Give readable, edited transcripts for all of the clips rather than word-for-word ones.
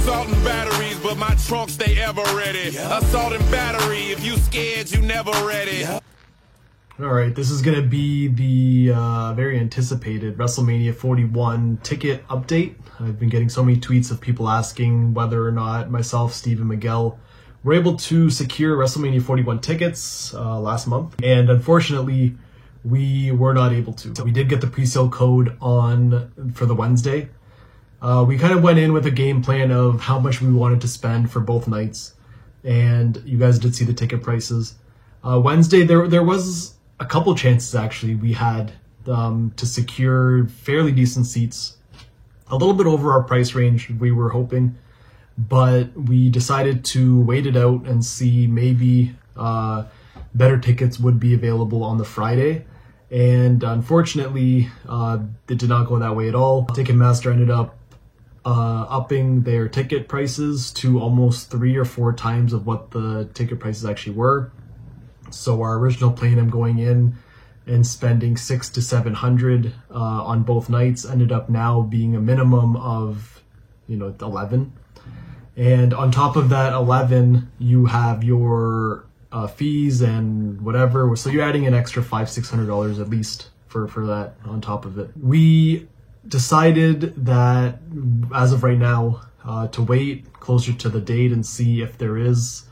assault and batteries, but my trunk stay ever ready. Assault and battery, if you scared, you never ready. Alright, this is going to be the very anticipated WrestleMania 41 ticket update. I've been getting so many tweets of people asking whether or not myself, Steve, and Miguel were able to secure WrestleMania 41 tickets last month. And unfortunately, we were not able to. We did get the pre-sale code for the Wednesday. We kind of went in with a game plan of how much we wanted to spend for both nights. And you guys did see the ticket prices. Wednesday, there was a couple chances actually we had to secure fairly decent seats. A little bit over our price range we were hoping, but we decided to wait it out and see maybe better tickets would be available on the Friday. And unfortunately, it did not go that way at all. Ticketmaster ended up upping their ticket prices to almost 3 or 4 times of what the ticket prices actually were. So our original plan of going in and spending $600 to $700 on both nights ended up now being a minimum of, $11. And on top of that $11, you have your fees and whatever. So you're adding an extra $500-600 at least for that on top of it. We decided that as of right now to wait closer to the date and see if there is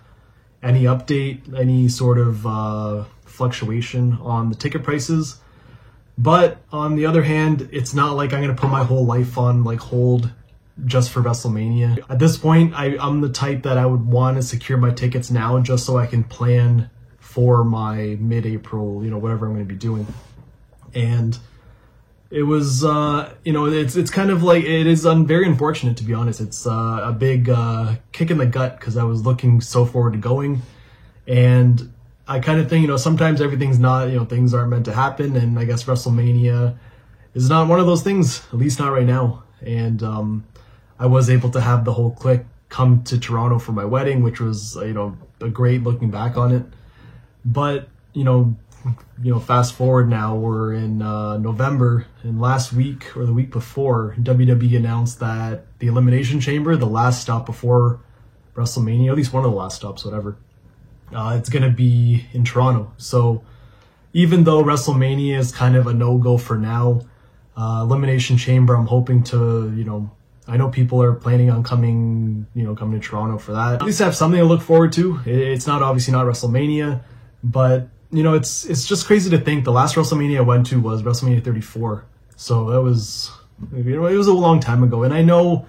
any update, any sort of fluctuation on the ticket prices. But on the other hand, it's not like I'm going to put my whole life on hold just for WrestleMania. At this point, I'm the type that I would want to secure my tickets now just so I can plan for my mid-April, whatever I'm going to be doing. And it was, it's kind of like, it is very unfortunate, to be honest. It's a big kick in the gut because I was looking so forward to going. And I kind of think, sometimes everything's not, things aren't meant to happen. And I guess WrestleMania is not one of those things, at least not right now. And I was able to have the whole clique come to Toronto for my wedding, which was, a great looking back on it. But, fast forward now, we're in November, and last week or the week before, WWE announced that the Elimination Chamber, the last stop before WrestleMania, at least one of the last stops, whatever, it's going to be in Toronto. So even though WrestleMania is kind of a no-go for now, Elimination Chamber, I'm hoping to, I know people are planning on coming to Toronto for that. At least have something to look forward to. It's obviously not WrestleMania, but it's just crazy to think the last WrestleMania I went to was WrestleMania 34. So that was, it was a long time ago. And I know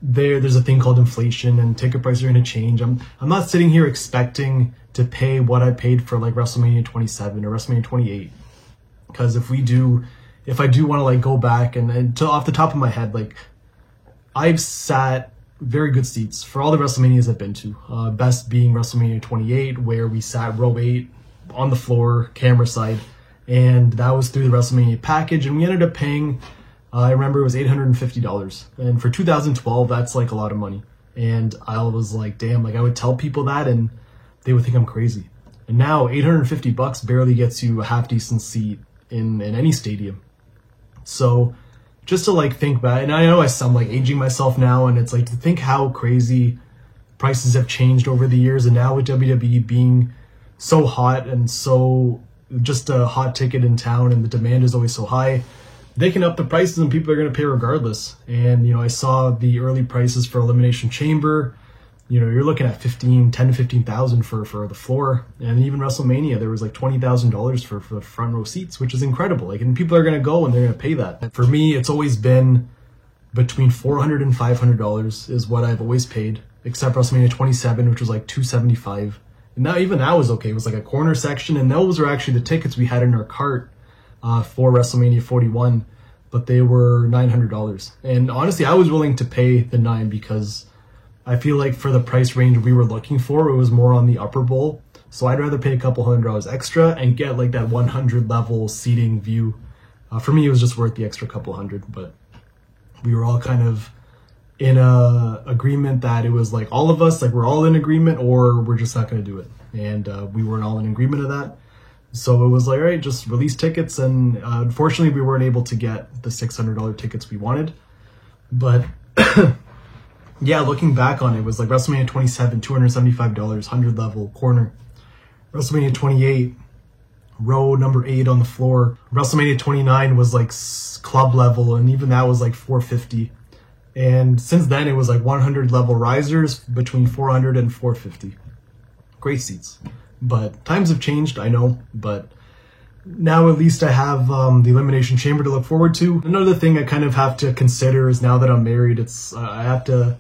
there's a thing called inflation and ticket prices are going to change. I'm not sitting here expecting to pay what I paid for WrestleMania 27 or WrestleMania 28. Because if I do want to go back and off the top of my head, I've sat very good seats for all the WrestleManias I've been to. Best being WrestleMania 28, where we sat row 8 on the floor, camera side, and that was through the WrestleMania package, and we ended up paying, I remember it was $850, and for 2012, that's a lot of money. And I was like, damn, I would tell people that, and they would think I'm crazy. And now $850 barely gets you a half decent seat in any stadium. So just to think back, and I know I sound aging myself now, and it's to think how crazy prices have changed over the years, and now with WWE being so hot and so just a hot ticket in town, and the demand is always so high, they can up the prices and people are going to pay regardless. And I saw the early prices for Elimination Chamber. You're looking at $10,000 to $15,000 for the floor, and even WrestleMania there was $20,000 for the front row seats, which is incredible. And people are going to go and they're going to pay that. For me, it's always been between $400 and $500 is what I've always paid, except WrestleMania 27, which was $275. And now even that was okay. It was a corner section, and those were actually the tickets we had in our cart for WrestleMania 41, but they were $900. And honestly, I was willing to pay the $9 because I feel for the price range we were looking for, it was more on the upper bowl. So I'd rather pay a couple $100 extra and get that 100 level seating view. For me, it was just worth the extra couple $100, but we were all kind of in a agreement that it was all of us, we're all in agreement or we're just not going to do it. And we weren't all in agreement of that. So it was all right, just release tickets. And unfortunately, we weren't able to get the $600 tickets we wanted. But yeah, looking back on it, was like WrestleMania 27, $275, 100 level corner. WrestleMania 28, row number 8 on the floor. WrestleMania 29 was like club level, and even that was like $450. And since then, it was like 100 level risers between $400 and $450. Great seats. But times have changed, I know, but now at least I have the Elimination Chamber to look forward to. Another thing I kind of have to consider is now that I'm married, I have to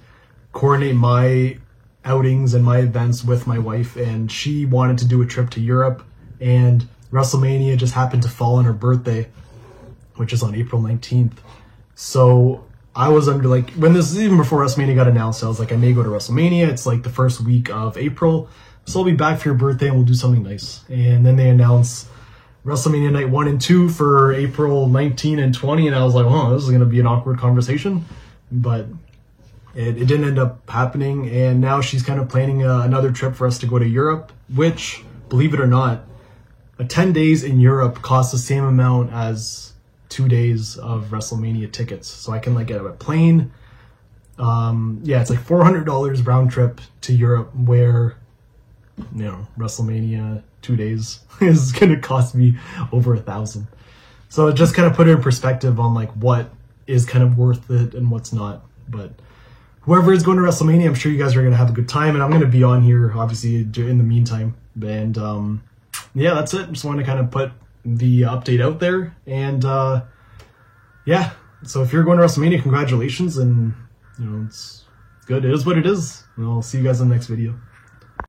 coordinate my outings and my events with my wife, and she wanted to do a trip to Europe, and WrestleMania just happened to fall on her birthday, which is on April 19th. So I was under like, when this, even before WrestleMania got announced, I was like, I may go to WrestleMania. It's like the first week of April. So I'll be back for your birthday and we'll do something nice. And then they announced WrestleMania Night 1 and 2 for April 19 and 20. And I was like, oh, this is going to be an awkward conversation. But it didn't end up happening. And now she's kind of planning another trip for us to go to Europe, which, believe it or not, 10 days in Europe costs the same amount as 2 days of WrestleMania tickets. So I can like get a plane. Yeah, it's like $400 round trip to Europe, where, you know, WrestleMania 2 days is gonna cost me over $1,000. So it just kind of put it in perspective on like what is kind of worth it and what's not. But whoever is going to WrestleMania, I'm sure you guys are gonna have a good time, and I'm gonna be on here obviously in the meantime. And yeah, that's it. Just wanted to kind of put the update out there, and yeah. So if you're going to WrestleMania, congratulations, and you know, it's good. It is what it is. And I'll see you guys in the next video.